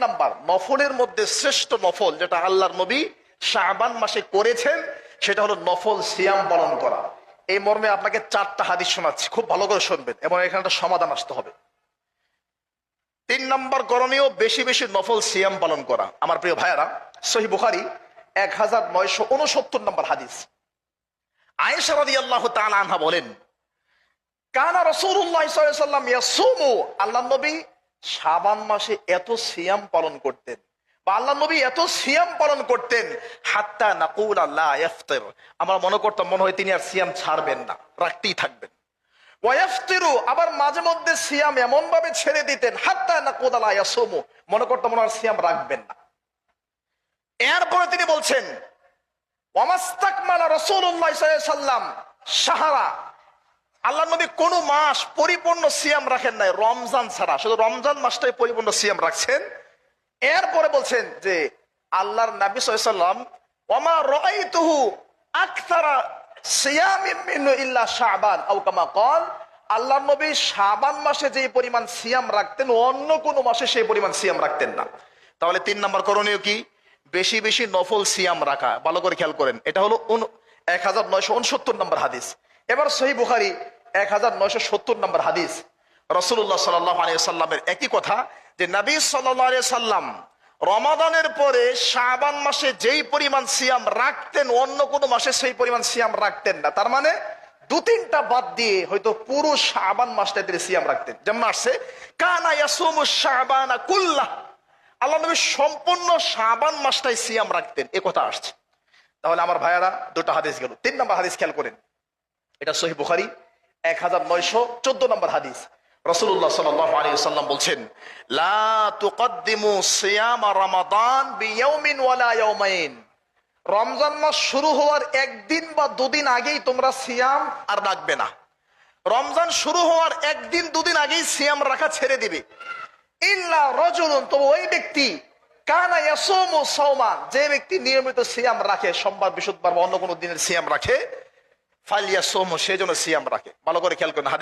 Number নফলের মধ্যে শ্রেষ্ঠ নফল যেটা আল্লাহর নবী শাবান মাসে করেছেন সেটা হলো নফল সিয়াম পালন করা। এই মর্মে আপনাকে 4টা হাদিস শোনাচ্ছি, খুব ভালো করে শুনবেন এবং এখানে একটা সমাধান আসতে হবে। 3 নাম্বার করণীয় বেশি বেশি নফল সিয়াম পালন করা। আমার প্রিয় ভাইয়ারা, সহিহ বুখারী 1969 নম্বর হাদিস, আয়েশা রাদিয়াল্লাহু তাআলা আনহা বলেন, কানা রাসূলুল্লাহ সাল্লাল্লাহু আলাইহি ওয়াসাল্লাম ইয়াসুমু, আল্লাহর নবী শাবান মাসে এত সিয়াম পালন করতেন বা আল্লাহর নবী এত সিয়াম পালন করতেন, হাত্তা নাকুল লা ইফতির, আমরা মনে করতাম মনে হয় তিনি আর সিয়াম ছাড়বেন না, রাখতেই থাকবেন। ওয়া ইফতিরু, আবার মাঝে মধ্যে সিয়াম এমন ভাবে ছেড়ে দিতেন, হাত্তা নাকুল লা ইয়াসুমু, মনে করতাম মনে হয় সিয়াম রাখবেন না। এরপরে তিনি বলছেন, ওয়ামাস্তাকমালা রাসূলুল্লাহ সাল্লাল্লাহু আলাইহি ওয়াসাল্লাম শাহরা, আল্লাহর নবী কোন মাস পরিপূর্ণ সিয়াম রাখেন নাই রমজান ছাড়া, শুধু রমজান মাসটাই পরিপূর্ণ সিয়াম রাখছেন। এরপরে বলছেন যে আল্লাহর নবী সাল্লাল্লাহু আলাইহি ওয়াসাল্লাম ওয়ামা রাআইতুহু আকসারা সিয়ামিন মিনহু ইল্লা শাবান আও কামা ক্বাল, আল্লাহর নবী শাবান মাসে যে পরিমাণ সিয়াম রাখতেন অন্য কোন মাসে সেই পরিমাণ সিয়াম রাখতেন না। তাহলে 3 নম্বর করণীয় কি? বেশি বেশি নফল সিয়াম রাখা। ভালো করে খেয়াল করেন, এটা হলো 1969 নম্বর হাদিস। এবার সহিহ বুখারী 1970 নম্বর হাদিস, রাসূলুল্লাহ সাল্লাল্লাহু আলাইহি ওয়াসাল্লামের একই কথা যে নবী সাল্লাল্লাহু আলাইহি ওয়াসাল্লাম রমাদানের পরে শাবান মাসে যেই পরিমাণ সিয়াম রাখতেন অন্য কোনো মাসে সেই পরিমাণ সিয়াম রাখতেন না। তার মানে 2-3টা বাদ দিয়ে হয়তো পুরো শাবান মাসটা তিনি সিয়াম রাখতেন। যেমন আসছে কানা ইয়াসুমু শাবানা কুল্লাহ, আল্লাহ নবী সম্পূর্ণ শাবান মাসটাই সিয়াম রাখতেন, এ কথা আসছে। তাহলে আমার ভাইয়ারা 2টা হাদিস গেল। 3 নম্বর হাদিস খেয়াল করেন, এটা সহিহ বুখারী 1914 নম্বর হাদিস, রাসূলুল্লাহ সাল্লাল্লাহু আলাইহি ওয়াসাল্লাম বলছেন, লা তুকদ্দিমু সিয়াম রমাদান বিয়াউমিন ওয়ালা ইয়াউমাইন, রমজান মাস শুরু হওয়ার 1 দিন বা 2 দিন আগেই তোমরা সিয়াম আর রাখবে না। রমজান শুরু হওয়ার 1 দিন 2 দিন আগেই সিয়াম রাখা ছেড়ে দিবে। ইল্লা রাজুলুন, তো ওই ব্যক্তি কানা ইয়াসুমু সাওমা, যে ব্যক্তি নিয়মিত সিয়াম রাখে, সোমবার বৃহস্পতিবার বা অন্য কোনো দিনের সিয়াম রাখে, ফালিয়াসুমু, সেজন্য সিয়াম রাখে। ভালো করে খেয়াল করেন।